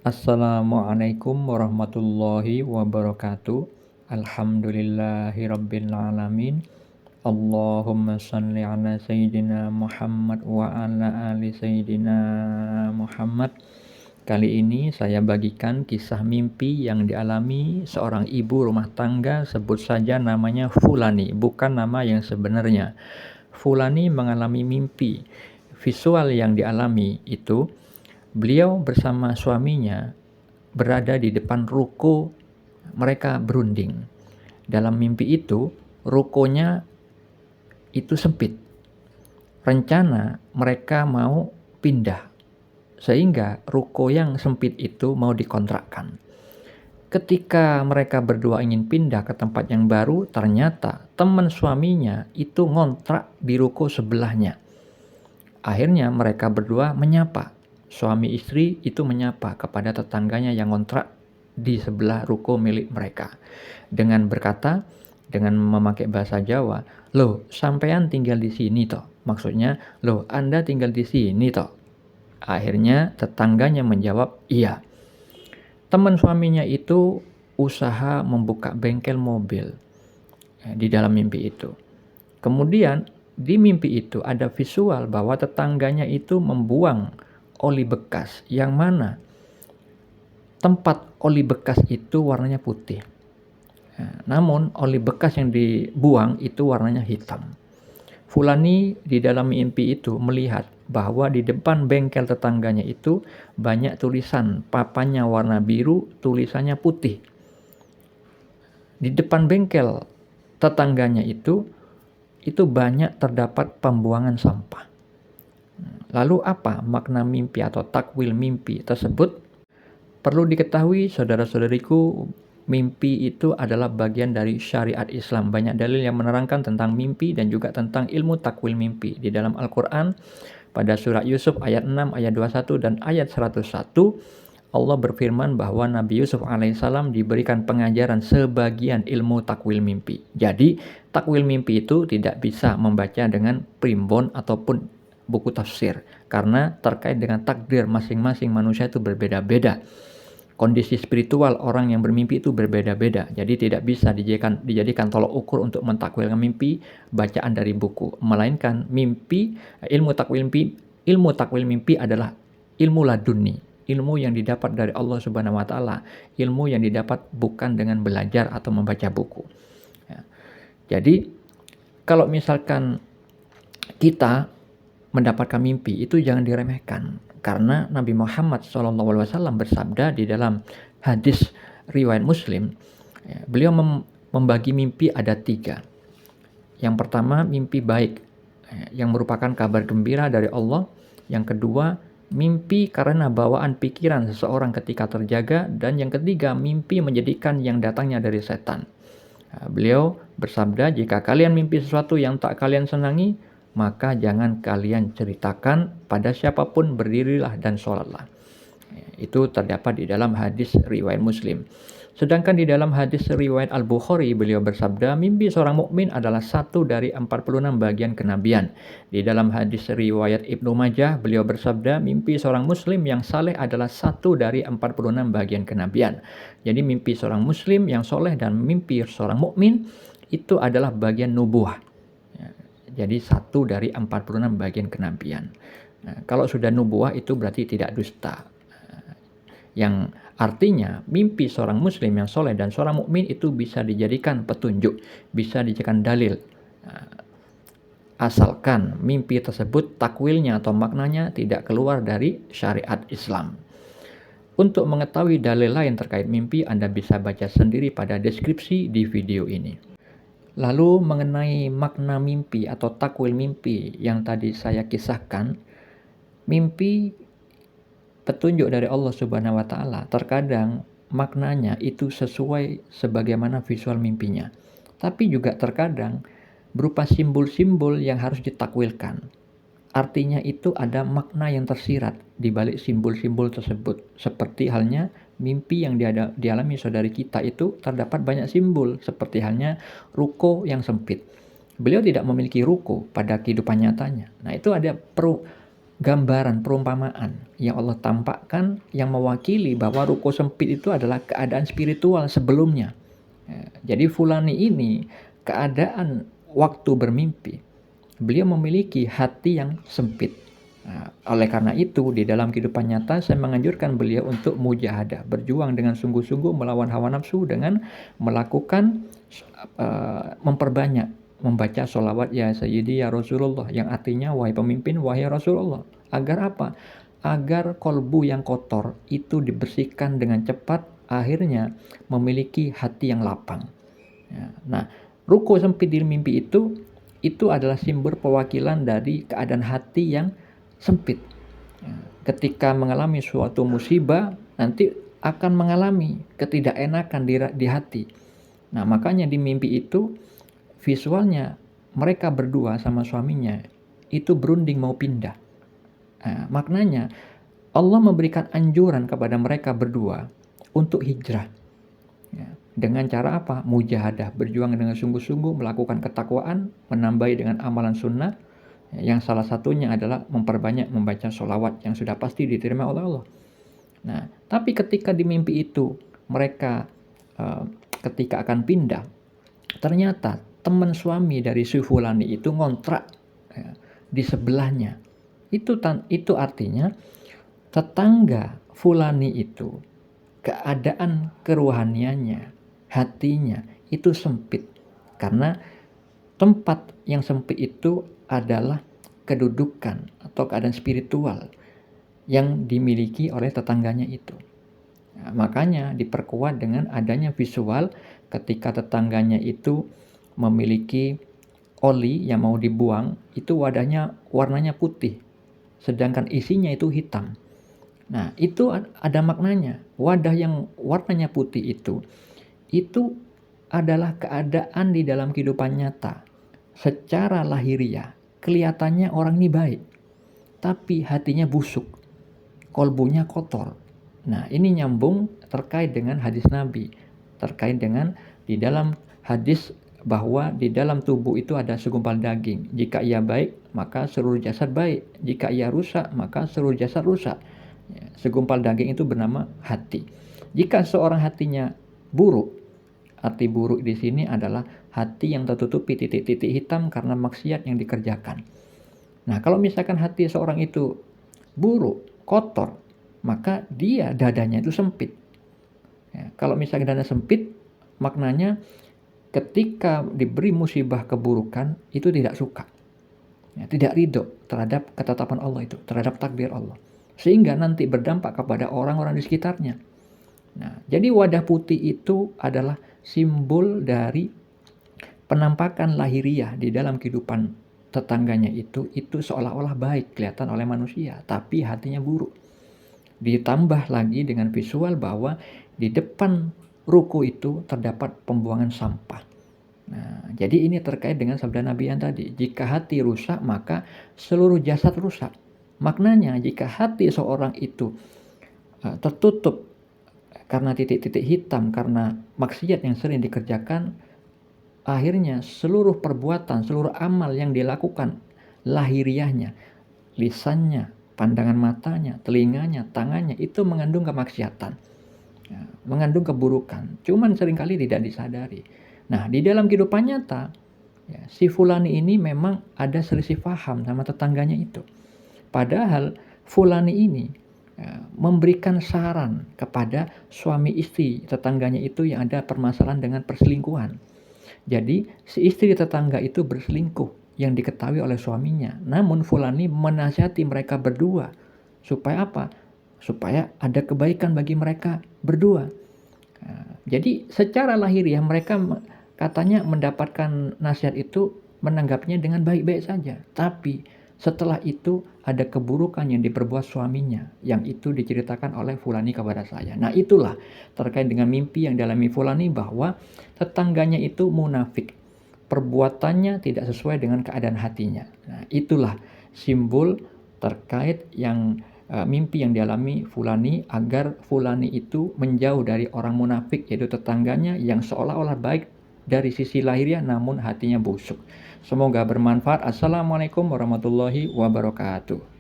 Assalamualaikum warahmatullahi wabarakatuh. Alhamdulillahirabbil alamin. Allahumma shalli ala sayyidina Muhammad wa ala ali sayyidina Muhammad. Kali ini saya bagikan kisah mimpi yang dialami seorang ibu rumah tangga, sebut saja namanya Fulani, bukan nama yang sebenarnya. Fulani mengalami mimpi. Visual yang dialami itu, beliau bersama suaminya berada di depan ruko, mereka berunding. Dalam mimpi itu, rukonya itu sempit. Rencana mereka mau pindah, sehingga ruko yang sempit itu mau dikontrakkan. Ketika mereka berdua ingin pindah ke tempat yang baru, ternyata teman suaminya itu ngontrak di ruko sebelahnya. Akhirnya mereka berdua menyapa. Suami istri itu menyapa kepada tetangganya yang ngontrak di sebelah ruko milik mereka. Dengan berkata, dengan memakai bahasa Jawa, "Loh, sampean tinggal di sini toh?" Maksudnya, "Loh, Anda tinggal di sini toh?" Akhirnya tetangganya menjawab, "Iya." Teman suaminya itu usaha membuka bengkel mobil di dalam mimpi itu. Kemudian di mimpi itu ada visual bahwa tetangganya itu membuang oli bekas, yang mana tempat oli bekas itu warnanya putih. Namun oli bekas yang dibuang itu warnanya hitam. Fulani di dalam mimpi itu melihat bahwa di depan bengkel tetangganya itu banyak tulisan, papannya warna biru, tulisannya putih. Di depan bengkel tetangganya itu banyak terdapat pembuangan sampah. Lalu apa makna mimpi atau takwil mimpi tersebut? Perlu diketahui saudara-saudariku, mimpi itu adalah bagian dari syariat Islam. Banyak dalil yang menerangkan tentang mimpi dan juga tentang ilmu takwil mimpi. Di dalam Al-Quran, pada surah Yusuf ayat 6, ayat 21 dan ayat 101, Allah berfirman bahwa Nabi Yusuf alaihissalam diberikan pengajaran sebagian ilmu takwil mimpi. Jadi, takwil mimpi itu tidak bisa membaca dengan primbon ataupun buku tafsir, karena terkait dengan takdir masing-masing manusia itu berbeda-beda. Kondisi spiritual orang yang bermimpi itu berbeda-beda. Jadi tidak bisa dijadikan tolok ukur untuk mentakwilkan mimpi bacaan dari buku. Melainkan ilmu takwil mimpi adalah ilmu laduni. Ilmu yang didapat dari Allah Subhanahu wa taala, ilmu yang didapat bukan dengan belajar atau membaca buku. Ya. Jadi kalau misalkan kita mendapatkan mimpi itu jangan diremehkan, karena Nabi Muhammad SAW bersabda di dalam hadis riwayat Muslim, beliau membagi mimpi ada 3. Yang pertama, mimpi baik, yang merupakan kabar gembira dari Allah. Yang kedua, mimpi karena bawaan pikiran seseorang ketika terjaga. Dan yang ketiga, mimpi menjadikan yang datangnya dari setan. Beliau bersabda, jika kalian mimpi sesuatu yang tak kalian senangi, maka jangan kalian ceritakan pada siapapun, berdirilah dan sholatlah. Itu terdapat di dalam hadis riwayat Muslim. Sedangkan di dalam hadis riwayat Al-Bukhari, beliau bersabda, mimpi seorang mukmin adalah 1 dari 46 bagian kenabian. Di dalam hadis riwayat Ibnu Majah, beliau bersabda, mimpi seorang muslim yang saleh adalah 1 dari 46 bagian kenabian. Jadi mimpi seorang muslim yang soleh dan mimpi seorang mukmin itu adalah bagian nubuah. Jadi 1 dari 46 bagian kenabian. Nah, kalau sudah nubuah itu berarti tidak dusta. Yang artinya mimpi seorang muslim yang soleh dan seorang mukmin itu bisa dijadikan petunjuk, bisa dijadikan dalil. Asalkan mimpi tersebut takwilnya atau maknanya tidak keluar dari syariat Islam. Untuk mengetahui dalil lain terkait mimpi, Anda bisa baca sendiri pada deskripsi di video ini. Lalu mengenai makna mimpi atau takwil mimpi yang tadi saya kisahkan, mimpi petunjuk dari Allah Subhanahu wa taala terkadang maknanya itu sesuai sebagaimana visual mimpinya. Tapi juga terkadang berupa simbol-simbol yang harus ditakwilkan. Artinya itu ada makna yang tersirat di balik simbol-simbol tersebut. Seperti halnya mimpi yang dialami saudari kita itu terdapat banyak simbol, seperti halnya ruko yang sempit. Beliau tidak memiliki ruko pada kehidupan nyatanya. Nah, itu ada gambaran, perumpamaan yang Allah tampakkan yang mewakili bahwa ruko sempit itu adalah keadaan spiritual sebelumnya. Jadi fulani ini keadaan waktu bermimpi, beliau memiliki hati yang sempit. Nah, oleh karena itu di dalam kehidupan nyata saya menganjurkan beliau untuk mujahadah, berjuang dengan sungguh-sungguh melawan hawa nafsu dengan melakukan memperbanyak membaca sholawat ya Sayyidi ya Rasulullah, yang artinya wahai pemimpin, wahai Rasulullah. Agar apa? Agar kolbu yang kotor itu dibersihkan dengan cepat, akhirnya memiliki hati yang lapang. Nah, ruko sempit di mimpi itu adalah simbol perwakilan dari keadaan hati yang sempit. Ketika mengalami suatu musibah, nanti akan mengalami ketidakenakan di hati. Nah, makanya di mimpi itu visualnya mereka berdua sama suaminya itu berunding mau pindah. Nah, maknanya Allah memberikan anjuran kepada mereka berdua untuk hijrah. Dengan cara apa? Mujahadah, berjuang dengan sungguh-sungguh, melakukan ketakwaan, menambahi dengan amalan sunnah, yang salah satunya adalah memperbanyak membaca sholawat yang sudah pasti diterima oleh Allah. Nah, tapi ketika di mimpi itu mereka ketika akan pindah, ternyata teman suami dari si fulani itu ngontrak di sebelahnya. Itu artinya tetangga fulani itu keadaan kerohaniannya, hatinya itu sempit. Karena tempat yang sempit itu adalah kedudukan atau keadaan spiritual yang dimiliki oleh tetangganya itu. Nah, makanya diperkuat dengan adanya visual ketika tetangganya itu memiliki oli yang mau dibuang, itu wadahnya warnanya putih, sedangkan isinya itu hitam. Nah, itu ada maknanya. Wadah yang warnanya putih itu adalah keadaan di dalam kehidupan nyata. Secara lahiriah, kelihatannya orang ini baik, tapi hatinya busuk, kolbunya kotor. Nah, ini nyambung terkait dengan hadis Nabi, terkait dengan di dalam hadis bahwa di dalam tubuh itu ada segumpal daging. Jika ia baik, maka seluruh jasad baik. Jika ia rusak, maka seluruh jasad rusak. Segumpal daging itu bernama hati. Jika seorang hatinya buruk, arti buruk di sini adalah hati yang tertutupi titik-titik hitam karena maksiat yang dikerjakan. Nah, kalau misalkan hati seorang itu buruk, kotor, maka dia dadanya itu sempit. Kalau misalkan dada sempit, maknanya ketika diberi musibah keburukan itu tidak suka, tidak ridho terhadap ketetapan Allah itu, terhadap takdir Allah, sehingga nanti berdampak kepada orang-orang di sekitarnya. Nah, jadi wadah putih itu adalah simbol dari penampakan lahiriah di dalam kehidupan tetangganya itu seolah-olah baik kelihatan oleh manusia, tapi hatinya buruk. Ditambah lagi dengan visual bahwa di depan ruko itu terdapat pembuangan sampah. Nah, jadi ini terkait dengan sabda Nabi yang tadi, jika hati rusak maka seluruh jasad rusak. Maknanya jika hati seorang itu tertutup karena titik-titik hitam, karena maksiat yang sering dikerjakan, akhirnya seluruh perbuatan, seluruh amal yang dilakukan lahiriahnya, lisannya, pandangan matanya, telinganya, tangannya itu mengandung kemaksiatan, mengandung keburukan, cuman seringkali tidak disadari. Nah, di dalam kehidupan nyata, si fulani ini memang ada selisih paham sama tetangganya itu. Padahal fulani ini memberikan saran kepada suami istri tetangganya itu yang ada permasalahan dengan perselingkuhan. Jadi si istri tetangga itu berselingkuh yang diketahui oleh suaminya. Namun fulani menasihati mereka berdua supaya apa? Supaya ada kebaikan bagi mereka berdua. Jadi secara lahiriah mereka katanya mendapatkan nasihat itu menanggapnya dengan baik-baik saja. Tapi setelah itu ada keburukan yang diperbuat suaminya, yang itu diceritakan oleh fulani kepada saya. Nah, itulah terkait dengan mimpi yang dialami fulani bahwa tetangganya itu munafik, perbuatannya tidak sesuai dengan keadaan hatinya. Nah, itulah simbol terkait yang mimpi yang dialami fulani, agar fulani itu menjauh dari orang munafik, yaitu tetangganya yang seolah-olah baik dari sisi lahiriah namun hatinya busuk. Semoga bermanfaat. Assalamualaikum warahmatullahi wabarakatuh.